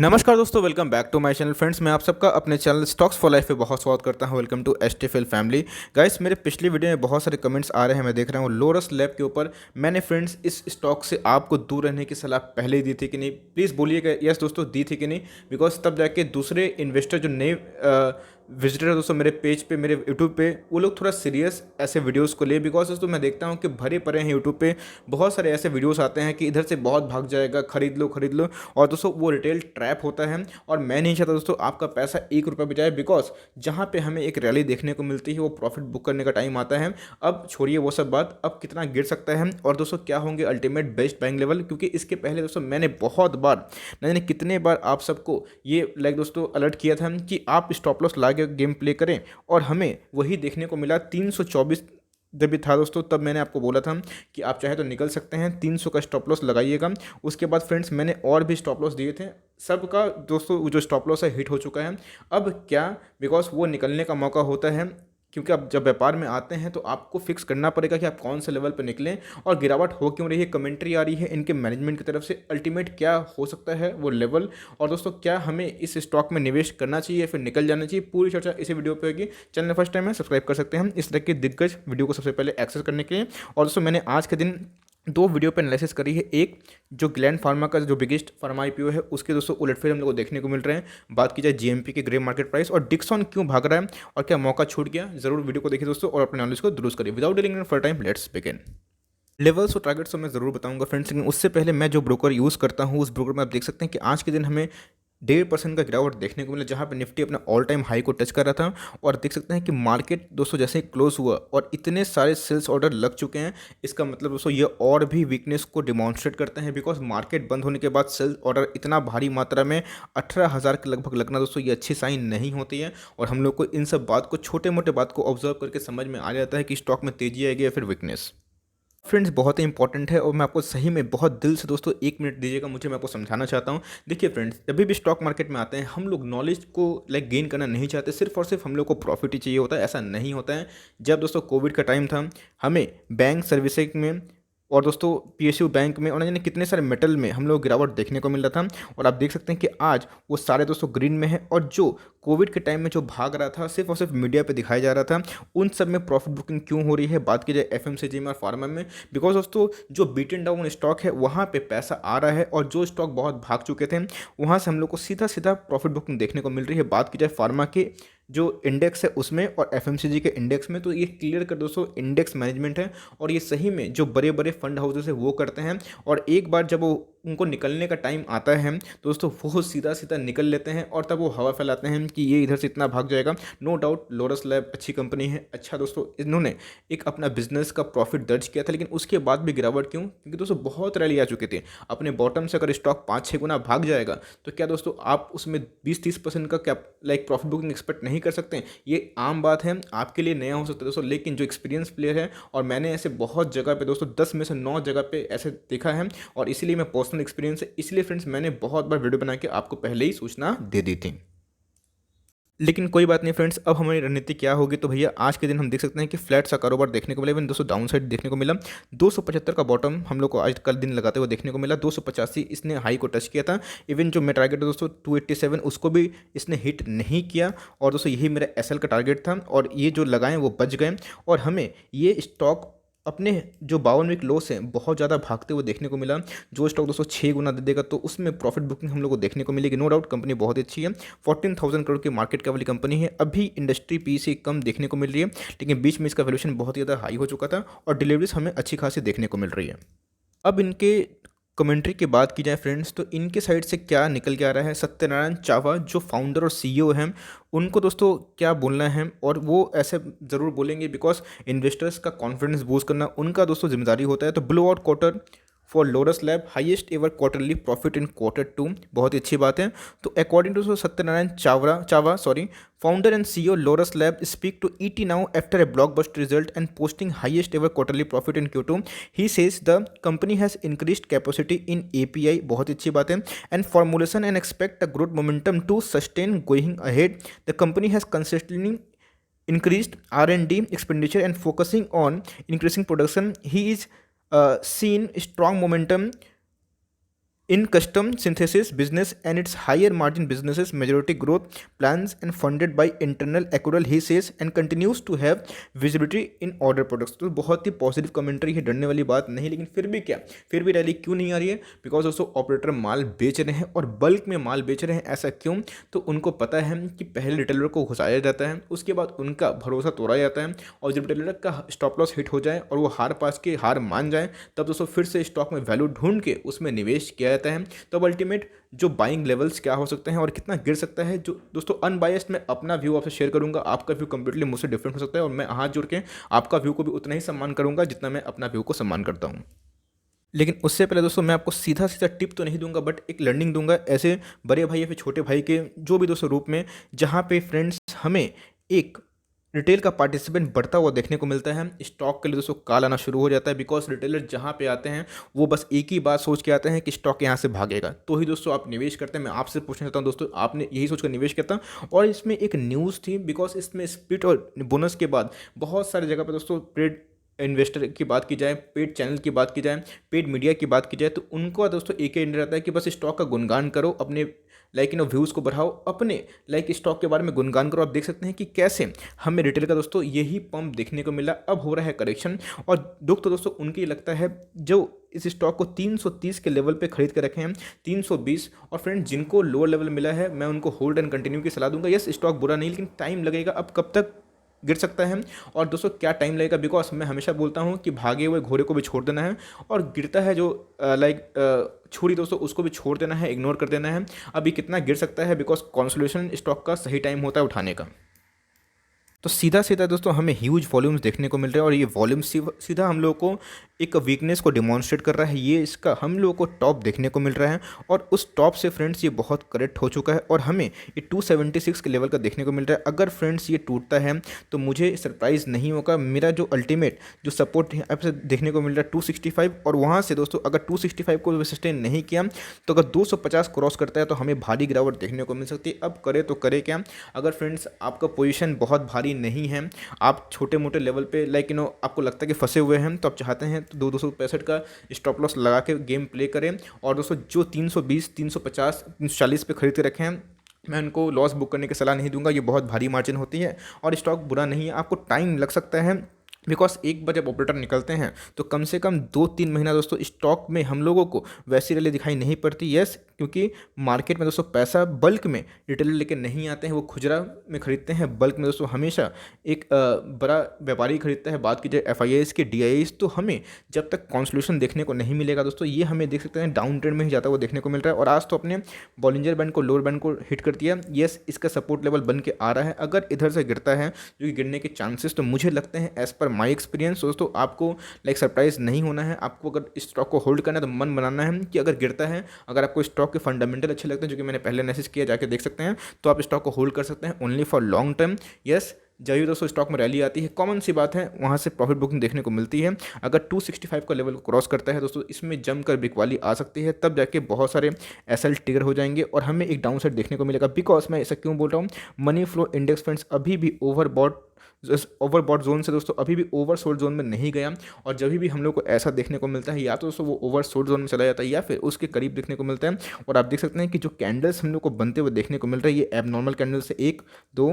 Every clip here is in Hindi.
नमस्कार दोस्तों, welcome back to my channel. Friends, मैं आप सबका अपने चैनल स्टॉक्स फॉर लाइफ पे बहुत स्वागत करता हूं। Welcome to STFL family. Guys, मेरे पिछली वीडियो में बहुत सारे कमेंट्स आ रहे हैं, मैं देख रहा हूं। लोरस लैब के ऊपर मैंने फ्रेंड्स इस स्टॉक से आपको दूर रहने की सलाह पहले ही दी थी कि नहीं? प्लीज़ बोलिएगा यस दोस्तों, दी थी कि नहीं? बिकॉज तब जाके दूसरे इन्वेस्टर जो नए विजिटर है दोस्तों मेरे पेज पे, मेरे यूट्यूब पे, वो लोग थोड़ा सीरियस ऐसे वीडियोस को ले। बिकॉज दोस्तों मैं देखता हूँ कि भरे पड़े हैं यूट्यूब पे बहुत सारे ऐसे वीडियोस आते हैं कि इधर से बहुत भाग जाएगा, खरीद लो खरीद लो। और दोस्तों वो रिटेल ट्रैप होता है और मैं नहीं चाहता दोस्तों आपका पैसा 1 रुपये भी जाए। बिकॉज जहाँ पे हमें एक रैली देखने को मिलती है वो प्रॉफिट बुक करने का टाइम आता है। अब छोड़िए वो सब बात, अब कितना गिर सकता है और दोस्तों क्या होंगे अल्टीमेट बेस्ट बाइंग लेवल, क्योंकि इसके पहले दोस्तों मैंने बहुत बार, न जाने कितने बार आप सबको ये दोस्तों अलर्ट किया था कि आप स्टॉप लॉस ला के गेम प्ले करें। और हमें वही देखने को मिला। 324 जब भी था दोस्तों, तब मैंने आपको बोला था कि आप चाहे तो निकल सकते हैं, 300 का स्टॉप लॉस लगाइएगा। उसके बाद फ्रेंड्स मैंने और भी स्टॉप लॉस दिए थे, सबका दोस्तों वो जो स्टॉप लॉस है हिट हो चुका है। अब क्या? बिकॉज वो निकलने का मौका होता है, क्योंकि अब जब व्यापार में आते हैं तो आपको फिक्स करना पड़ेगा कि आप कौन से लेवल पर निकलें और गिरावट हो क्यों रही है। कमेंट्री आ रही है इनके मैनेजमेंट की तरफ से, अल्टीमेट क्या हो सकता है वो लेवल, और दोस्तों क्या हमें इस स्टॉक में निवेश करना चाहिए या फिर निकल जाना चाहिए, पूरी चर्चा इसी वीडियो पे होगी। चैनल फर्स्ट टाइम है, सब्सक्राइब कर सकते हैं इस तरह के दिग्गज वीडियो को सबसे पहले एक्सेस करने के लिए। और दोस्तों मैंने आज के दिन दो वीडियो पे एनालिसिस करी है। एक जो ग्लैंड फार्मा का जो बिगेस्ट फार्मा आईपीओ है उसके दोस्तों उलटफेर हम लोग को देखने को मिल रहे हैं। बात की जाए जीएमपी के ग्रे मार्केट प्राइस और डिक्सॉन क्यों भाग रहा है और क्या मौका छूट गया, जरूर वीडियो को देखिए दोस्तों और अपने नॉलेज को दुरुस्त करिए। Without dealing for time, let's begin. Levels और टारगेट्स तो मैं ज़रूर बताऊंगा फ्रेंड्स, लेकिन उससे पहले मैं जो ब्रोकर यूज़ करता हूँ उस ब्रोकर में आप देख सकते हैं कि आज के दिन हमें 1.5% का गिरावट देखने को मिला, जहाँ पे निफ्टी अपना ऑल टाइम हाई को टच कर रहा था। और देख सकते हैं कि मार्केट दोस्तों जैसे ही क्लोज हुआ और इतने सारे सेल्स ऑर्डर लग चुके हैं, इसका मतलब दोस्तों ये और भी वीकनेस को डिमॉन्स्ट्रेट करते हैं। बिकॉज मार्केट बंद होने के बाद सेल्स ऑर्डर इतना भारी मात्रा में 18,000 के लगभग लगना दोस्तों ये अच्छी साइन नहीं होती है। और हम लोग को इन सब बात को, छोटे मोटे बात को ऑब्जर्व करके समझ में आ जाता है कि स्टॉक में तेजी आएगी या फिर वीकनेस। फ्रेंड्स बहुत ही इंपॉर्टेंट है और मैं आपको सही में बहुत दिल से दोस्तों 1 मिनट दीजिएगा मुझे, मैं आपको समझाना चाहता हूँ। देखिए फ्रेंड्स, जब भी स्टॉक मार्केट में आते हैं हम लोग नॉलेज को गेन करना नहीं चाहते, सिर्फ और सिर्फ हम लोग को प्रॉफिट ही चाहिए होता है। ऐसा नहीं होता है। जब दोस्तों कोविड का टाइम था, हमें बैंक सर्विसिंग में और दोस्तों पीएसयू बैंक में और न जाने कितने सारे मेटल में हम लोग गिरावट देखने को मिल रहा था। और आप देख सकते हैं कि आज वो सारे दोस्तों ग्रीन में है। और जो कोविड के टाइम में जो भाग रहा था सिर्फ और सिर्फ मीडिया पे दिखाया जा रहा था, उन सब में प्रॉफिट बुकिंग क्यों हो रही है। बात की जाए एफएमसीजी में और फार्मा में, बिकॉज दोस्तों जो बीटन डाउन स्टॉक है वहाँ पे पैसा आ रहा है और जो स्टॉक बहुत भाग चुके थे वहाँ से हम लोग को सीधा सीधा प्रॉफिट बुकिंग देखने को मिल रही है। बात की जाए फार्मा के जो इंडेक्स है उसमें और एफएमसीजी के इंडेक्स में, तो ये क्लियर कर दोस्तों इंडेक्स मैनेजमेंट है और ये सही में जो बड़े बड़े फंड हाउसेस है वो करते हैं। और एक बार जब वो उनको निकलने का टाइम आता है दोस्तों, वो सीधा सीधा निकल लेते हैं और तब वो हवा फैलाते हैं कि ये इधर से इतना भाग जाएगा। नो डाउट लोरस लैब अच्छी कंपनी है। अच्छा दोस्तों, इन्होंने एक अपना बिजनेस का प्रॉफिट दर्ज किया था, लेकिन उसके बाद भी गिरावट क्यों? क्योंकि दोस्तों बहुत रैली आ चुकी थी। अपने बॉटम से अगर स्टॉक 5-6 गुना भाग जाएगा तो क्या दोस्तों आप उसमें 20-30% का क्या प्रॉफिट बुकिंग एक्सपेक्ट नहीं कर सकते हैं? ये आम बात है, आपके लिए नया हो सकता है दोस्तों, लेकिन जो एक्सपीरियंस प्लेयर है, और मैंने ऐसे बहुत जगह पे दोस्तों 10 में से 9 जगह पे ऐसे देखा है और इसीलिए मैं पर्सनल एक्सपीरियंस है, इसलिए फ्रेंड्स मैंने बहुत बार वीडियो बना के आपको पहले ही सूचना दे दी थी। लेकिन कोई बात नहीं फ्रेंड्स, अब हमारी रणनीति क्या होगी? तो भैया आज के दिन हम देख सकते हैं कि फ्लैट सा कारोबार देखने को मिला, इवन दोस्तों डाउन साइड देखने को मिला। 275 का बॉटम हम लोग को आज कल दिन लगाते हुए देखने को मिला। 285 इसने हाई को टच किया था। इवन जो मेरा टारगेट है दोस्तों 287 उसको भी इसने हिट नहीं किया। और दोस्तों यही मेरा एसएल का टारगेट था और ये जो लगाए वो बच गए। और हमें ये स्टॉक अपने जो 52 वीक लो से बहुत ज़्यादा भागते हुए देखने को मिला। जो स्टॉक दोस्तों 6 गुना दे देगा तो उसमें प्रॉफिट बुकिंग हम लोग को देखने को मिलेगी। नो डाउट कंपनी बहुत अच्छी है, 14,000 करोड़ की मार्केट कैप वाली कंपनी है। अभी इंडस्ट्री पी से कम देखने को मिल रही है, लेकिन बीच में इसका वैल्यूएशन बहुत ही ज़्यादा हाई हो चुका था और डिलीवरीज हमें अच्छी खासी देखने को मिल रही है। अब इनके कमेंट्री की बात की जाए फ्रेंड्स, तो इनके साइड से क्या निकल के आ रहा है? सत्यनारायण चावा जो फाउंडर और सीईओ हैं, उनको दोस्तों क्या बोलना है, और वो ऐसे ज़रूर बोलेंगे बिकॉज इन्वेस्टर्स का कॉन्फिडेंस बूस्ट करना उनका दोस्तों जिम्मेदारी होता है। तो blow out quarter for Lord's lab, highest ever quarterly profit in Q2, बहुत ही अच्छी बात है। तो according to Satyanarayana Chava founder and CEO Laurus lab speak to ET now after a blockbuster result and posting highest ever quarterly profit in Q2। He says the company has increased capacity in API, बहुत अच्छी बात है, and formulation and expect a growth momentum to sustain going ahead. The company has consistently increased R&D expenditure and focusing on increasing production. He is seen strong momentum in custom synthesis business and its higher margin businesses majority growth plans and funded by internal accrual he says and continues to have visibility in order products। तो बहुत ही पॉजिटिव कमेंट्री है, डरने वाली बात नहीं। लेकिन फिर भी क्या, फिर भी रैली क्यों नहीं आ रही है? बिकॉज दोस्तों ऑपरेटर माल बेच रहे हैं और बल्क में माल बेच रहे हैं। ऐसा क्यों? तो उनको पता है कि पहले रिटेलर को घुसाया जाता है, उसके बाद उनका भरोसा तोड़ा जाता है, और जब रिटेलर का स्टॉप लॉस हिट हो जाए और वो हार मान जाए, तब दोस्तों फिर से स्टॉक में वैल्यू ढूंढ के उसमें निवेश किया जाता है। तब अल्टीमेट जो बाइंग लेवल्स क्या हो सकते हैं और कितना गिर सकता है, जो दोस्तों अनबायस्ड मैं अपना व्यू आपसे शेयर करूंगा। आपका व्यू कंप्लीटली मुझसे डिफरेंट हो सकता है और मैं हाथ जोड़ के आपका व्यू को भी उतना ही सम्मान करूंगा जितना मैं अपना व्यू को सम्मान करता हूं। लेकिन उससे पहले दोस्तों मैं आपको सीधा सीधा टिप तो नहीं दूंगा, बट एक लर्निंग दूंगा ऐसे बड़े भाई या फिर छोटे भाई के जो भी दोस्तों रूप में, जहाँ पे फ्रेंड्स हमें एक रिटेल का पार्टिसिपेंट बढ़ता हुआ देखने को मिलता है। स्टॉक के लिए दोस्तों कॉल आना शुरू हो जाता है, बिकॉज रिटेलर जहाँ पे आते हैं वो बस एक ही बात सोच के आते हैं कि स्टॉक यहाँ से भागेगा, तो ही दोस्तों आप निवेश करते हैं। मैं आपसे पूछना चाहता हूँ दोस्तों, आपने यही सोचकर निवेश किया था? और इसमें एक न्यूज़ थी, बिकॉज इसमें स्प्लिट और बोनस के बाद बहुत सारी जगह पर दोस्तों पेड इन्वेस्टर की बात की जाए, पेड चैनल की बात की जाए, पेड मीडिया की बात की जाए, तो उनको दोस्तों एक ही रहता है कि बस स्टॉक का गुणगान करो, अपने व्यूज़ को बढ़ाओ, अपने स्टॉक के बारे में गुणगान करो। आप देख सकते हैं कि कैसे हमें रिटेल का दोस्तों यही पंप देखने को मिला। अब हो रहा है करेक्शन, और दुख तो दोस्तों उनकी लगता है जो इस स्टॉक को 330 के लेवल पे खरीद कर रखे हैं, 320। और फ्रेंड जिनको लोअर लेवल मिला है मैं उनको होल्ड एंड कंटिन्यू की सलाह दूंगा। यस, स्टॉक बुरा नहीं, लेकिन टाइम लगेगा। अब कब तक गिर सकता है और दोस्तों क्या टाइम लगेगा? बिकॉज मैं हमेशा बोलता हूँ कि भागे हुए घोड़े को भी छोड़ देना है, और गिरता है जो छुरी दोस्तों उसको भी छोड़ देना है, इग्नोर कर देना है। अभी कितना गिर सकता है, बिकॉज कंसोलिडेशन स्टॉक का सही टाइम होता है उठाने का। तो सीधा सीधा दोस्तों हमें ह्यूज वॉल्यूम्स देखने को मिल रहे हैं, और ये वॉल्यूम सीधा हम लोगों को एक वीकनेस को डिमॉन्स्ट्रेट कर रहा है। ये इसका हम लोगों को टॉप देखने को मिल रहा है, और उस टॉप से फ्रेंड्स ये बहुत करेक्ट हो चुका है, और हमें ये 276 के लेवल का देखने को मिल रहा है। अगर फ्रेंड्स ये टूटता है तो मुझे सरप्राइज़ नहीं होगा। मेरा जो अल्टीमेट जो सपोर्ट आपसे देखने को मिल रहा है 265, और वहाँ से दोस्तों अगर 265 को सस्टेन नहीं किया तो अगर 250 क्रॉस करता है तो हमें भारी गिरावट देखने को मिल सकती है। अब करे तो करे क्या? अगर फ्रेंड्स आपका पोजीशन बहुत भारी नहीं है, आप छोटे मोटे लेवल पे आपको लगता है कि फंसे हुए हैं, तो आप चाहते हैं तो 265 का स्टॉप लॉस लगा के गेम प्ले करें। और दोस्तों जो 320, 350, 340 पे खरीद के रखे हैं, मैं उनको लॉस बुक करने की सलाह नहीं दूंगा। ये बहुत भारी मार्जिन होती है और स्टॉक बुरा नहीं है। आपको टाइम लग सकता है, बिकॉज एक बार जब ऑपरेटर निकलते हैं तो कम से कम 2-3 महीना दोस्तों स्टॉक में हम लोगों को वैसी रैली दिखाई नहीं पड़ती। यस, क्योंकि मार्केट में दोस्तों पैसा बल्क में रिटेलर लेके नहीं आते हैं, वो खुजरा में खरीदते हैं। बल्क में दोस्तों हमेशा एक बड़ा व्यापारी खरीदता है। बात की जाए FIIs के DIIs, तो हमें जब तक कॉन्सोलिडेशन देखने को नहीं मिलेगा दोस्तों, ये हमें देख सकते हैं डाउन ट्रेंड में ही जाता हुआ देखने को मिल रहा है। और आज तो अपने बॉलिंजर बैंड को, लोअर बैंड को हिट कर दिया। यस, इसका सपोर्ट लेवल बन के आ रहा है। अगर इधर से गिरता है, जो कि गिरने के चांसेस तो मुझे लगते हैं एज पर माई एक्सपीरियंस, दोस्तों आपको सरप्राइज नहीं होना है। आपको अगर इस स्टॉक को होल्ड करना है तो मन बनाना है कि अगर गिरता है, अगर आपको स्टॉक के फंडामेंटल अच्छे लगते हैं, जो कि मैंने पहले मैसेज किया, जाके देख सकते हैं, तो आप स्टॉक को होल्ड कर सकते हैं only for long term. Yes, जब भी दोस्तों स्टॉक में रैली आती है, कॉमन सी बात है, वहाँ से प्रॉफिट बुकिंग देखने को मिलती है। अगर 265 का लेवल क्रॉस करता है दोस्तों, इसमें जमकर बिकवाली आ सकती है। तब जाके बहुत सारे SL ट्रिगर हो जाएंगे और हमें एक डाउन साइड देखने को मिलेगा। बिकॉज मैं ऐसा क्यों बोल रहा हूँ, मनी फ्लो इंडेक्स फंड्स अभी भी ओवरबॉट जोन से दोस्तों अभी भी ओवरसोल्ड जोन में नहीं गया। और जब भी हम लोग को ऐसा देखने को मिलता है, या तो दोस्तों वो ओवरसोल्ड जोन में चला जाता है या फिर उसके करीब देखने को मिलता है। और आप देख सकते हैं कि जो कैंडल्स हम लोग को बनते हुए देखने को मिल रहा है, ये एबनॉर्मल कैंडल से 1, 2,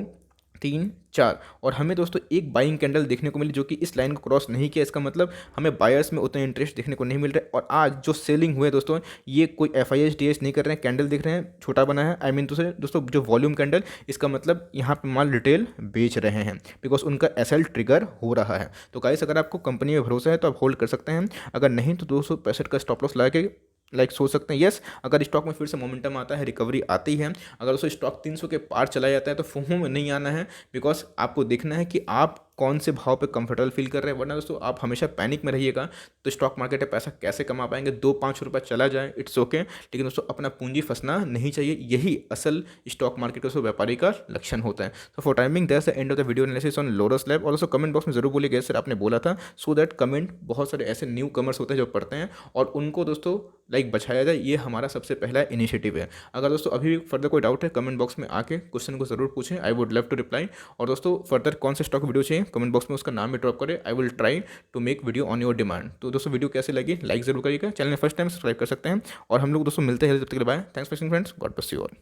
3, 4, और हमें दोस्तों एक बाइंग कैंडल देखने को मिली जो कि इस लाइन को क्रॉस नहीं किया। इसका मतलब हमें बायर्स में उतना इंटरेस्ट देखने को नहीं मिल रहा है। और आज जो सेलिंग हुए दोस्तों, ये कोई FIIs DIIs नहीं कर रहे हैं, कैंडल दिख रहे हैं, छोटा बना है। आई मीन दोस्तों जो वॉल्यूम कैंडल, इसका मतलब यहाँ पे माल रिटेल बेच रहे हैं, बिकॉज उनका SL ट्रिगर हो रहा है। तो गाइस, अगर आपको कंपनी में भरोसा है तो आप होल्ड कर सकते हैं, अगर नहीं तो 265 का स्टॉप लॉस लगा के सोच सकते हैं। यस, अगर स्टॉक में फिर से मोमेंटम आता है, रिकवरी आती है, अगर उसको स्टॉक 300 के पार चला जाता है, तो फूहों में नहीं आना है। बिकॉज आपको देखना है कि आप कौन से भाव पे कंफर्टेबल फील कर रहे हैं, वरना दोस्तों आप हमेशा पैनिक में रहिएगा तो स्टॉक मार्केट में पैसा कैसे कमा पाएंगे। 2-5 रुपये चला जाए इट्स ओके, लेकिन दोस्तों अपना पूंजी फंसना नहीं चाहिए। यही असल स्टॉक मार्केट का व्यापारी का लक्षण होता है। तो for timing that's the end of the video analysis on Lord's lab. और दोस्तों कमेंट बॉक्स में जरूर बोलिएगा सर आपने बोला था, सो दैट कमेंट बहुत सारे ऐसे न्यू कमर्स होते हैं जो पढ़ते हैं और उनको दोस्तों बचाया जाए। ये हमारा सबसे पहला इनिशिएटिव है। अगर दोस्तों अभी भी फर्दर कोई डाउट है, कमेंट बॉक्स में आके क्वेश्चन को जरूर पूछें, I would love to reply. और दोस्तों फर्दर कौन से स्टॉक वीडियो चाहिए कमेंट बॉक्स में उसका नाम भी ड्रॉप करें। I will try to make video on your demand. तो दोस्तों वीडियो कैसी लगी लाइक जरूर करिएगा, चैनल में फर्स्ट टाइम सब्सक्राइब कर सकते हैं और हम लोग दोस्तों मिलते हैं जब तक के लिए bye. Thanks for watching friends, God bless you all.